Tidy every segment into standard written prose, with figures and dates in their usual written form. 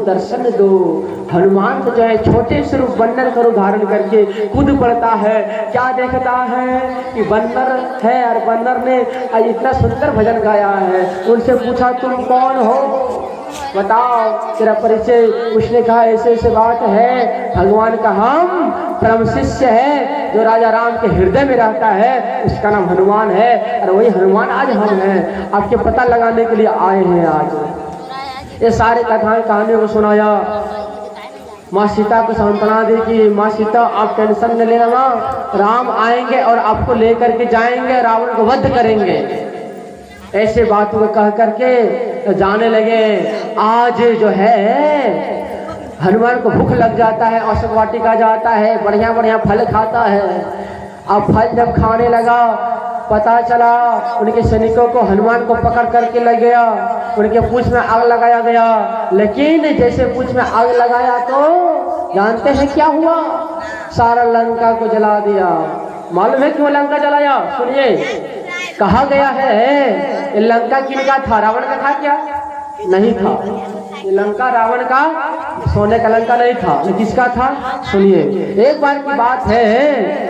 दर्शन दो। हनुमान तो जो है छोटे स्वरूप बन्नर का रूप धारण करके कूद पड़ता है। क्या देखता है कि बन्नर है और बन्नर ने इतना सुंदर भजन गाया है। उनसे पूछा तुम कौन हो, बताओ तेरा परिचय। उसने कहा ऐसे ऐसे बात है। भगवान का हम परम शिष्य है जो राजा राम के हृदय में रहता है, उसका नाम हनुमान है और वही हनुमान आज हम हैं। आपके पता लगाने के लिए आए हैं। आज ये सारे कथाएं कहानियों को सुनाया। माँ सीता को सांत्वना दी कि माँ सीता आप टेंशन न लेना, माँ राम आएंगे और आपको लेकर के जाएंगे, रावण को वध करेंगे। ऐसे बातों को कह करके जाने लगे। आज जो है हनुमान को भूख लग जाता है, अशोक वाटिका जाता है, बढ़िया बढ़िया फल खाता है। अब फल जब खाने लगा, पता चला उनके सैनिकों को हनुमान को पकड़ करके लग गया। उनके पूंछ में आग लगाया गया। लेकिन जैसे पूंछ में आग लगाया तो जानते हैं क्या हुआ? सारा लंका को जला दिया। मालूम है क्यों लंका जलाया? सुनिए, कहा गया है ये लंका किनका था? रावण का था क्या? नहीं था। ये लंका रावण का सोने का लंका नहीं था। ये किसका था? सुनिए, एक बार की बात है,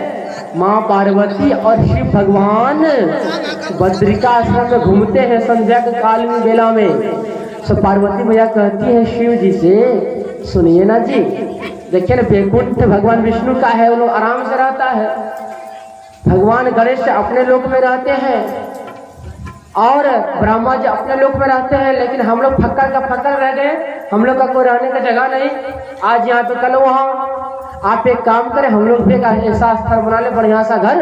माँ पार्वती और शिव भगवान बद्रिका आश्रम में घूमते हैं संध्या के काल में बेला में। तो पार्वती मैया कहती है शिव जी से, सुनिए ना जी, देखिए ना वैकुंठ भगवान विष्णु का है, वो लोग आराम से रहता है। भगवान गणेश अपने लोक में रहते हैं और ब्रह्मा जी अपने लोक में रहते हैं। लेकिन हम लोग फक्का का फक्का रह गए, हम लोग का कोई रहने का जगह नहीं। आज यहाँ पे कल वहाँ। आप एक काम करें, हम लोग भी एक ऐसा स्थल बना ले, बढ़िया सा घर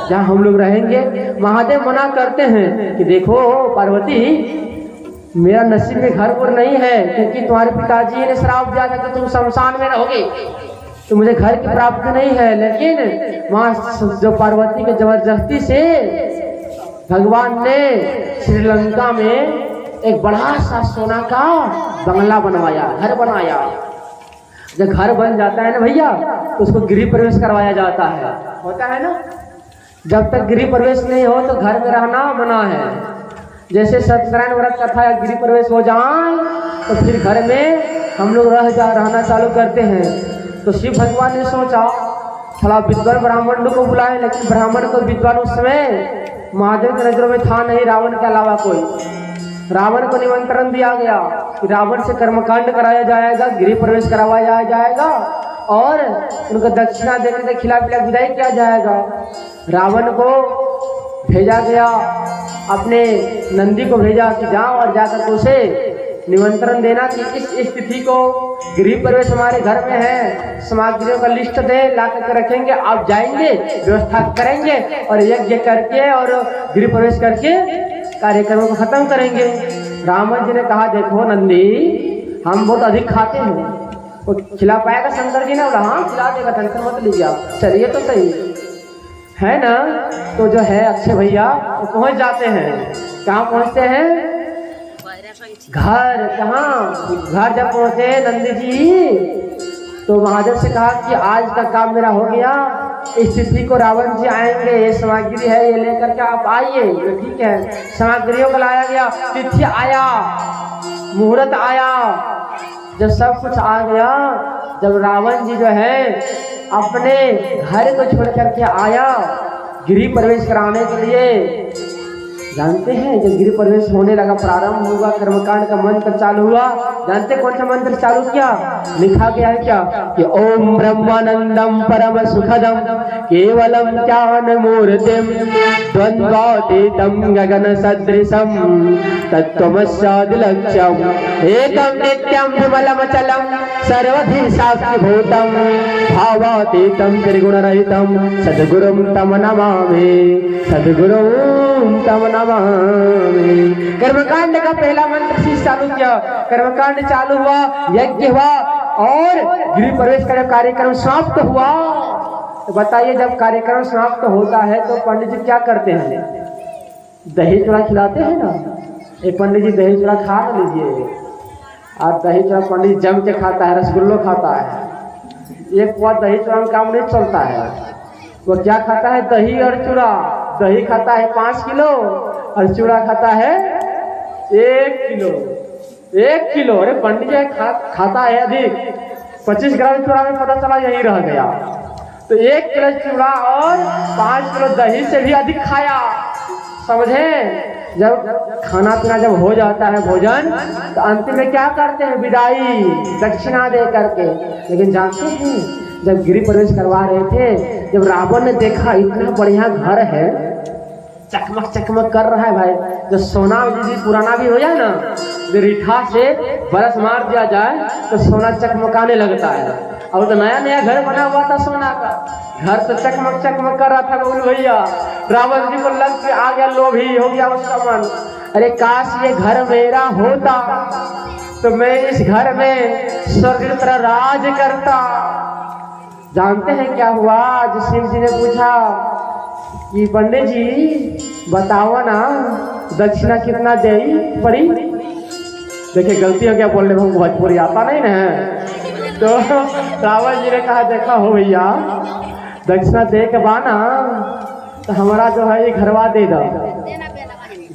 जहाँ हम लोग रहेंगे। महादेव मना करते हैं कि देखो पार्वती, मेरा नसीब में घर पर नहीं है, क्योंकि तुम्हारे पिताजी ने श्राप दिया था कि तुम शमशान में रहोगे, तो मुझे घर की प्राप्ति नहीं है। लेकिन वहाँ जो पार्वती के जबरदस्ती से भगवान ने श्रीलंका में एक बड़ा सा सोना का बंगला बनवाया, घर बनाया। जब घर बन जाता है ना भैया, तो उसको गृह प्रवेश करवाया जाता है, होता है ना। जब तक गृह प्रवेश नहीं हो तो घर में रहना मना है। जैसे सत्यनारायण व्रत कथा या गृह प्रवेश हो जाए तो फिर घर में हम लोग रहना चालू करते हैं। तो शिव भगवान ने सोचा थोड़ा विद्वान ब्राह्मण को बुलाए, लेकिन ब्राह्मण को विद्वान उस समय महादेव की नजरों में था नहीं, रावण के अलावा कोई। रावण को निमंत्रण दिया गया कि रावण से कर्मकांड कराया जाएगा, गृह प्रवेश करवाया जाएगा और उनको दक्षिणा देने से खिला पिला विदाई किया जाएगा। रावण को भेजा गया, अपने नंदी को भेजा कि जाओ और जाकर उसे निमंत्रण देना कि इस तिथि को गृह प्रवेश हमारे घर में है, सामग्रियों का लिस्ट दे ला करके रखेंगे, आप जाएंगे, व्यवस्था करेंगे और यज्ञ करके और गृह प्रवेश करके कार्यक्रमों को खत्म करेंगे। रावण जी ने कहा देखो नंदी, हम बहुत अधिक खाते हैं, वो खिला पाएगा? शंकर जी ने बोला हाँ खिला देगा, टेंशन मत लीजिए आप, चलिए तो सही है ना। तो जो है अक्षय भैया वो पहुंच जाते हैं। कहाँ पहुंचते हैं? घर। कहाँ? घर जब पहुंचे नंदी जी तो महादेव से कहा कि आज का काम मेरा हो गया, इस तिथि को रावण जी आएंगे, ये सामग्री है, ये लेकर के आप आइए। तो ठीक है, सामग्रियों को लाया गया, तिथि आया, मुहूर्त आया। जब सब कुछ आ गया, जब रावण जी जो है अपने घर को छोड़ करके आया गृह प्रवेश कराने के लिए, जानते हैं जब गृह प्रवेश होने लगा, प्रारंभ हुआ, कर्मकांड का मंत्र चालू हुआ। जानते कौन सा मंत्र चालू किया? लिखा गया है क्या कि ओम ब्रह्मानंदम परम सुखदम केवलम ज्ञान मूर्तिम द्वंद्वातीतम गगन सदृशम तत्त्वमस्यादिलक्ष्यम एकम नित्यम विमलम चलम सर्वधि साक्षिभूतम भावातीतम त्रिगुणरहितम सद्गुरुम तम नमामि, सद्गुरुम तम नमामि। कर्मकांड का पहला मंत्र से चालू किया, कर्मकांड चालू हुआ, यज्ञ हुआ और गृह प्रवेश का कार्यक्रम समाप्त हुआ। तो बताइए जब कार्यक्रम समाप्त होता है तो पंडित जी क्या करते हैं? दही चूड़ा खिलाते हैं ना। एक पंडित जी दही चूड़ा खा लीजिए, और दही चूड़ा पंडित जम के खाता है, रसगुल्लो खाता है। एक बार दही चूड़ा में काम नहीं चलता है, वो क्या खाता है? दही और चूड़ा। दही खाता है 5 किलो और चूड़ा खाता है 1 किलो। 1 किलो, अरे पंडित जी खाता है अधिक, 25 ग्राम चूड़ा में पता चला यही रह गया। तो 1 किलो चूड़ा और 5 किलो दही से भी अधिक खाया। समझे? जब खाना पीना जब हो जाता है भोजन, तो अंतिम में क्या करते हैं? विदाई, दक्षिणा दे करके। लेकिन जानते हैं, जब गिरी प्रवेश करवा रहे थे, जब रावण ने देखा इतना बढ़िया घर है, चकमक चकमक कर रहा है भाई, जो सोना यदि पुराना भी हो जाए ना, जो रीठा से बरस मार दिया जाए तो सोना चकमकाने लगता है। और तो नया नया घर बना हुआ था सोना का, घर तो चकमक चकमक कर रहा था। बोल भैया, रावण जी को लग के आ गया, लोभी हो गया उसका मन। अरे काश ये घर मेरा होता तो मैं इस घर में स्वर्ग की तरह राज करता। जानते हैं क्या हुआ? जो शिव जी ने पूछा कि पंडित जी बताओ ना, दक्षिणा कितना दे पड़ी? देखिए गलती हो गया बोलने में, हमको भोजपुरी आता नहीं ना। तो रावण जी ने कहा देखा हो भैया, दक्षिणा दे के बाना तो हमारा जो है ये घरवा दे दो।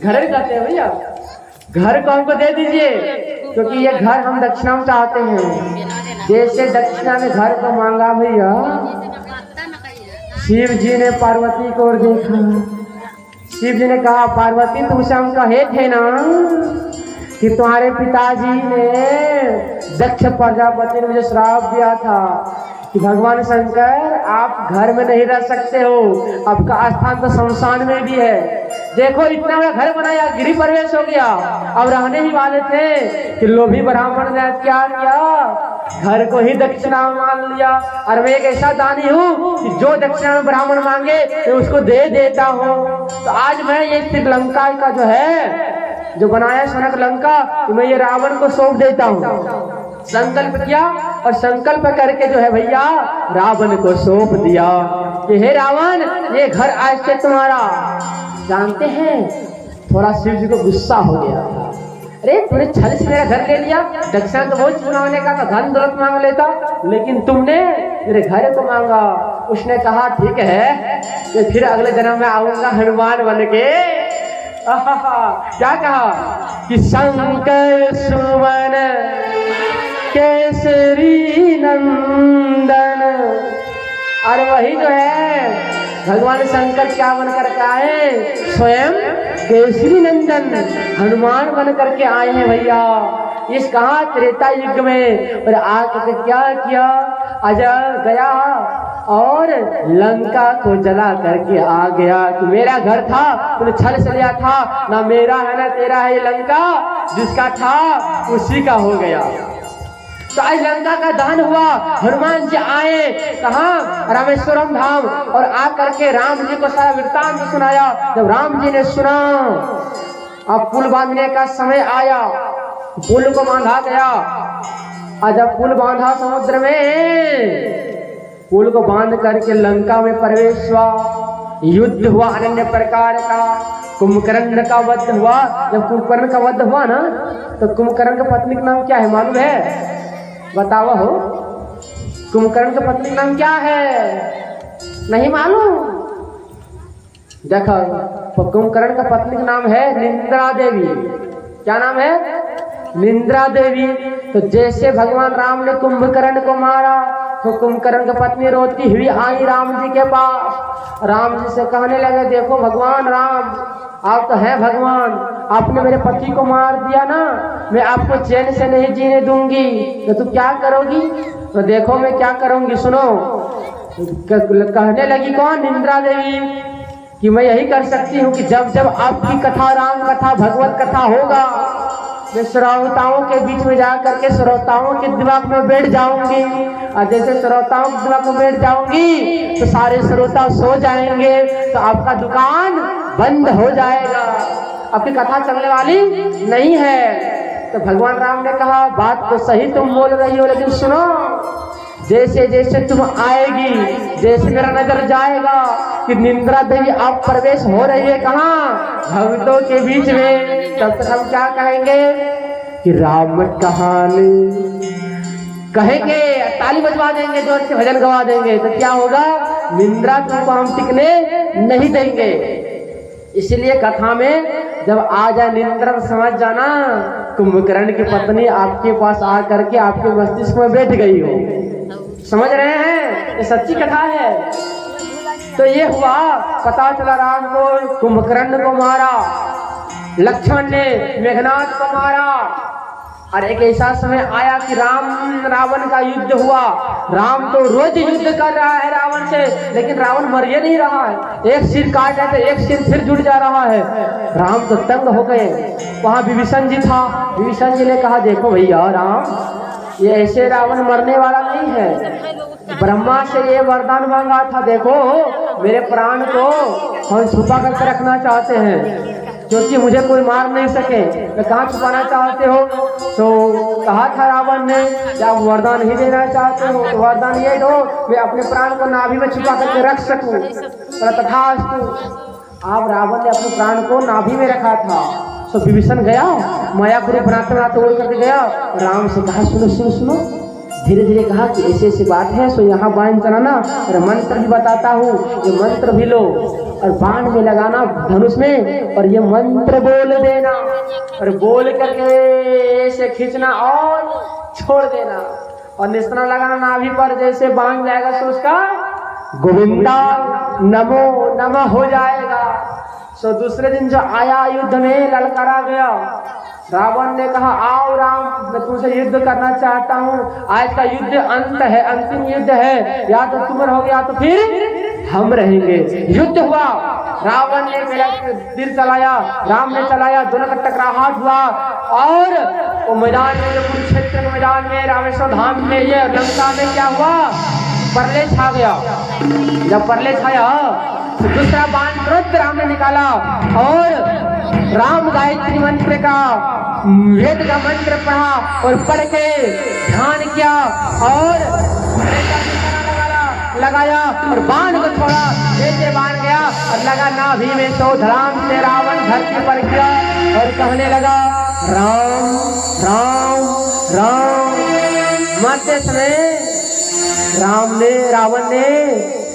घर कहते हैं भैया, घर को हमको दे दीजिए, क्योंकि ये घर हम दक्षिणा में चाहते हैं। जैसे दक्षिणा में घर को मांगा भैया, शिव जी ने पार्वती को देखा। शिव जी ने कहा पार्वती, तुमसे हम कहे थे ना कि तुम्हारे पिताजी ने दक्ष प्रजापति ने मुझे श्राप दिया था कि भगवान शंकर आप घर में नहीं रह सकते हो, आपका स्थान तो शमशान में भी है। देखो इतना बड़ा घर बनाया, गिरी प्रवेश हो गया, अब रहने ही वाले थे कि लोभी ब्राह्मण ने क्या किया, घर को ही दक्षिणा मान लिया। और मैं एक ऐसा दानी हूँ कि जो दक्षिणा में ब्राह्मण मांगे मैं उसको दे देता हूँ। तो आज मैं ये श्रीलंका का जो है, जो बनाया सोना का लंका, तो मैं ये रावण को सौंप देता हूँ। संकल्प किया और संकल्प करके जो है भैया रावण को सौंप दिया कि हे रावण, ये घर आज से तुम्हारा। जानते हैं, थोड़ा शिव जी को गुस्सा हो गया। अरे तूने छल से मेरा घर ले लिया, दक्षिणा तो बहुत चुनावने का था, धन दौलत मांग लेता, लेकिन तुमने मेरे घर को मांगा। उसने कहा ठीक है, कि फिर अगले जन्म में आऊंगा हनुमान बन के। क्या कहा कि शंकर सुमन केसरी नंदन। और वही जो है भगवान शंकर क्या बन करके आए? स्वयं केसरी नंदन हनुमान बन करके आए हैं भैया। इस कहा त्रेता युग में, और आके क्या किया? अजय गया और लंका को जला करके आ गया कि मेरा घर था, तूने छल से लिया था, ना मेरा है ना तेरा है, ये लंका जिसका था उसी का हो गया। तो आज लंका का दान हुआ, हनुमान जी आए कहाँ? रामेश्वरम धाम, और आकर के राम जी को सारा वृत्तांत सुनाया। जब राम जी ने सुना, अब पुल बांधने का समय आया, पुल को बांधा गया। और जब पुल बांधा समुद्र में, पुल को बांध करके लंका में प्रवेश हुआ, युद्ध हुआ अनन्य प्रकार का। कुंभकर्ण का वध हुआ। जब कुंभकर्ण का वध हुआ ना, तो कुंभकर्ण का पत्नी का नाम क्या है मालूम है? बताओ हो, कुंभकर्ण का पत्नी का नाम क्या है? नहीं मालूम? देखो, कुंभकर्ण का पत्नी का नाम है निंद्रा देवी। क्या नाम है? निंद्रा देवी। तो जैसे भगवान राम ने कुंभकर्ण को मारा, तो कुंभकर्ण की पत्नी रोती हुई आई राम जी के पास। राम जी से कहने लगे, देखो भगवान राम, आप तो हैं भगवान, आपने मेरे पति को मार दिया ना, मैं आपको चैन से नहीं जीने दूंगी, तो तू क्या करोगी? तो देखो मैं क्या करूंगी, सुनो। कहने लगी कौन? निंद्रा देवी, कि मैं यही कर सकती हूँ कि जब जब आपकी कथा, राम कथा, भगवत कथा होगा, मैं श्रोताओं के बीच में जा करके श्रोताओं के दिमाग में बैठ जाऊंगी। और जैसे श्रोताओं के दिमाग में बैठ जाऊंगी तो सारे श्रोता सो जाएंगे, तो आपका दुकान बंद हो जाएगा, आपकी कथा चलने वाली नहीं है। तो भगवान राम ने कहा, बात तो सही तुम बोल रही हो, लेकिन सुनो, जैसे जैसे तुम आएगी, जैसे मेरा नजर जाएगा कि निंद्रा देवी आप प्रवेश हो रही है कहाँ? भक्तों के बीच में, तब तक हम क्या कहेंगे कि राम कहानी कहेंगे, ताली बजवा देंगे, जोर से भजन गवा देंगे। तो क्या होगा? निंद्रा तुमको हम टिकने नहीं देंगे। इसलिए कथा में जब आ जाए नियंत्रण समझ जाना, कुंभकर्ण की पत्नी आपके पास आ करके आपके मस्तिष्क में बैठ गई हो। समझ रहे हैं? ये सच्ची कथा है। तो ये हुआ, पता चला राम को कुंभकर्ण को मारा, लक्ष्मण ने मेघनाद को मारा। और एक ऐसा समय आया कि राम रावण का युद्ध हुआ। राम तो रोज युद्ध कर रहा है रावण से, लेकिन रावण मर ही नहीं रहा है। एक सिर काट है तो एक सिर फिर जुड़ जा रहा है। राम तो तंग हो गए। वहां विभीषण जी था। विभीषण जी ने कहा, देखो भैया राम, ये ऐसे रावण मरने वाला नहीं है। ब्रह्मा से ये वरदान मांगा था, देखो मेरे प्राण को हम छुपा करके रखना चाहते हैं, क्योंकि मुझे कोई मार नहीं सके। तो कहाँ छुपाना चाहते हो? तो कहा था रावण ने, जब वरदान ही देना चाहते हो तो वरदान ये दो, मैं अपने प्राण को नाभि में छुपा करके रख सकूं। तथास्तु। आप रावण ने अपने प्राण को नाभि में रखा था। तो विभीषण गया, मायापुरी बनाते बनाते उड़ करके गया। राम से कहा, सुनो सुनो सुनो, धीरे धीरे कहा कि ऐसे ऐसी बात है, सो यहाँ बाण चलाना और मंत्र भी बताता हूँ, ये मंत्र भी लो और बाण में लगाना धनुष में, और ये मंत्र बोल देना और बोल करके ऐसे खींचना और छोड़ देना और निशाना लगाना नाभि पर। जैसे बाण जाएगा तो उसका गोविंदा नमो नमः हो जाएगा। सो दूसरे दिन जो आया युद्ध में ललकारा गया। रावण ने कहा, आओ राम, मैं तुमसे युद्ध करना चाहता हूँ। आज का युद्ध अंत है, अंतिम युद्ध है, या तो तुम रहोगे या तो फिर हम रहेंगे। युद्ध हुआ। रावण ने पहला तीर चलाया, राम ने चलाया, दोनों का टकराव हुआ। और वो मैदान में, जो कुरुक्षेत्र के मैदान में, रामेश्वर धाम में, ये लंका में क्या हुआ? प्रलय छा गया। जब प्रलय छाया तो दूसरा बाण तुरंत राम ने निकाला और राम गायत्री मंत्र का, वेद का मंत्र पढ़ा और पढ़ के ध्यान किया और लगाया और बाण को छोड़ा। जैसे बाण गया और लगा नाभि में, तो धड़ाम से रावण धरती पर गिरा और कहने लगा, राम राम राम। मरते समय रावण ने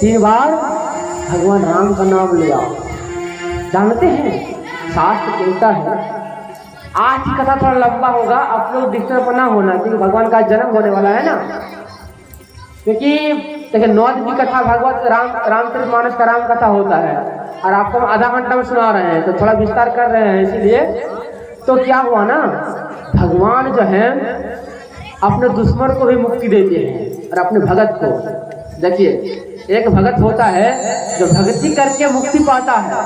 3 बार भगवान राम का नाम लिया। जानते हैं, शास्त्र कहता है, आज की कथा थोड़ा लंबा होगा, आप लोग डिस्टर्ब ना होना, क्योंकि भगवान का जन्म होने वाला है ना। क्योंकि देखिए 9 दिन की कथा भगवत रामचरितमानस का राम कथा होता है और आपको हम आधा घंटा में सुना रहे हैं, तो थोड़ा विस्तार कर रहे हैं। इसीलिए तो क्या हुआ ना, भगवान जो है अपने दुश्मन को भी मुक्ति देते हैं और अपने भगत को। देखिए, एक भगत होता है जो भक्ति करके मुक्ति पाता है,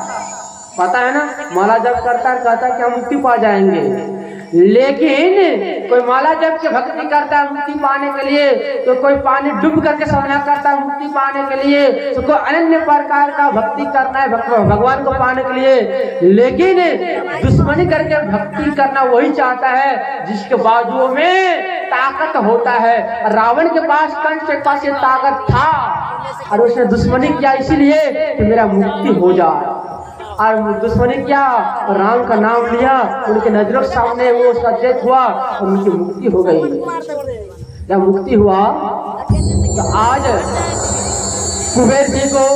पता है ना, माला जप करता है, कहता है कि हम मुक्ति पा जाएंगे। लेकिन कोई माला जप के भक्ति करता है मुक्ति पाने के लिए, तो कोई पानी डूब करके साधना करता है मुक्ति पाने के लिए, तो कोई अन्य प्रकार का भक्ति करना है भगवान को पाने के लिए। लेकिन दुश्मनी करके भक्ति करना वही चाहता है जिसके बाजुओं में ताकत होता है। रावण के पास, कंस के पास ये ताकत था और उसने दुश्मनी किया इसीलिए कि मेरा मुक्ति हो जाए। और दुश्मनी किया और राम का नाम लिया, उनके नजरों के सामने वो उसका डेथ हुआ और उनकी मुक्ति हो गई। जब मुक्ति हुआ तो आज कुबेर जी को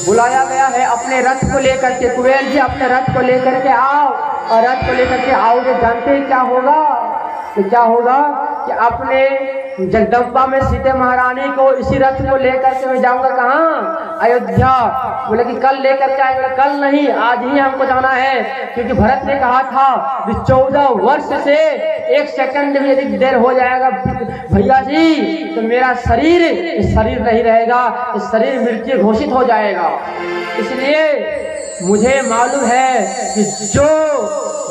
बुलाया गया है अपने रथ को लेकर के। कुबेर जी अपने रथ को लेकर के आओ, और रथ को लेकर के आओगे, जानते हैं क्या होगा? तो क्या होगा कि अपने जगदम्बा में सीते महारानी को इसी रथ को लेकर के मैं जाऊंगा। कहाँ? अयोध्या। बोले कि कल लेकर के आएंगे। कल नहीं, आज ही हमको जाना है, क्योंकि भरत ने कहा था कि 14 वर्ष से 1 सेकंड भी यदि देर हो जाएगा भैया जी, तो मेरा शरीर नहीं रहेगा, इस शरीर मृत्यु घोषित हो जाएगा। इसलिए मुझे मालूम है कि जो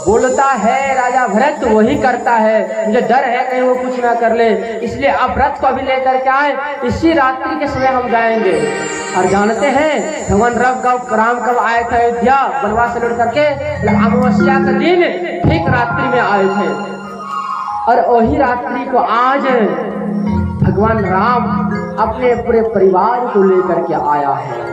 बोलता है राजा भरत वही करता है, मुझे डर है कहीं वो कुछ ना कर ले। इसलिए अब रथ को अभी लेकर के आए, इसी रात्रि के समय हम जाएंगे। और जानते हैं भगवान राम कब आए थे अयोध्या वनवास से लौट करके? अमावस्या का दिन ठीक रात्रि में आए थे। और वही रात्रि को आज भगवान राम अपने पूरे परिवार को लेकर के आया है।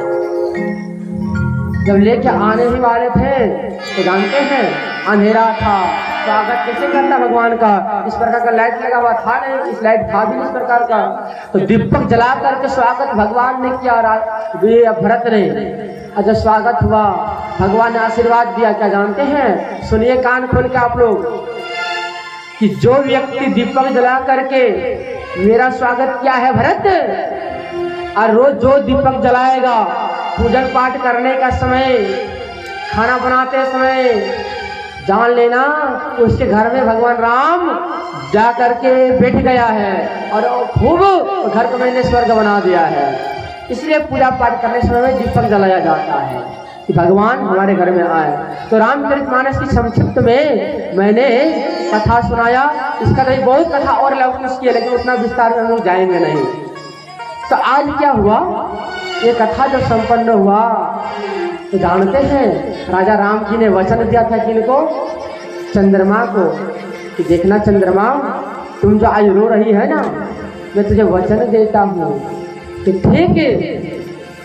जब लेके आने ही वाले थे तो जानते हैं अंधेरा था, स्वागत कैसे करता भगवान का? इस प्रकार का लाइट लगा हुआ था नहीं, इस लाइट था भी इस प्रकार का, तो दीपक जला करके स्वागत भगवान ने किया भरत ने। अच्छा, स्वागत हुआ, भगवान ने आशीर्वाद दिया, क्या जानते हैं? सुनिए कान खोल के आप लोग, कि जो व्यक्ति दीपक जला करके मेरा स्वागत किया है भरत, और रोज जो दीपक जलाएगा पूजन पाठ करने का समय, खाना बनाते समय, जान लेना उसके घर में भगवान राम जा करके बैठ गया है और खूब घर को मैंने स्वर्ग बना दिया है। इसलिए पूजा पाठ करने समय में दीपक जलाया जाता है कि भगवान हमारे घर में आए। तो रामचरितमानस की संक्षिप्त में मैंने कथा सुनाया। इसका तो बहुत कथा और लौकिक की है, लेकिन उतना विस्तार में हम लोग जाएंगे नहीं। तो आज क्या हुआ, ये कथा जो संपन्न हुआ, तो जानते हैं राजा राम जी ने वचन दिया था किनको? चंद्रमा को, कि देखना चंद्रमा, तुम जो आज रो रही है ना, मैं तुझे वचन देता हूँ कि ठीक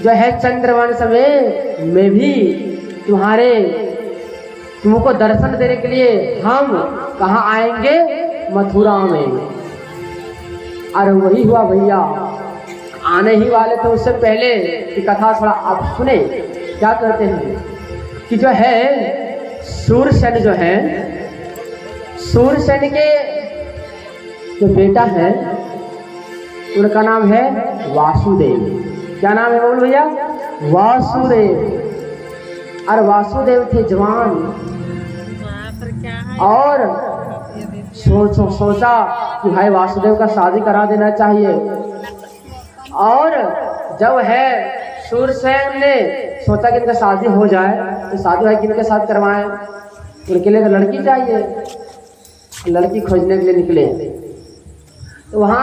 जो है चंद्रवंश में मैं भी तुमको दर्शन देने के लिए हम कहाँ आएंगे? मथुरा में। और वही हुआ भैया, आने ही वाले थे। उससे पहले की कथा थोड़ा आप सुने। क्या कहते हैं कि जो है सूरसेन, जो है सूरसेन के जो बेटा है उनका नाम है वासुदेव। क्या नाम है बोल भैया? वासुदेव। और वासुदेव थे जवान, और सोचा कि भाई वासुदेव का शादी करा देना चाहिए। और जब है सूरसेन ने सोचा कि इनका शादी हो जाए, तो शादी भाई किनके साथ करवाएं? उनके लिए तो लड़की चाहिए। लड़की खोजने के लिए निकले। तो वहाँ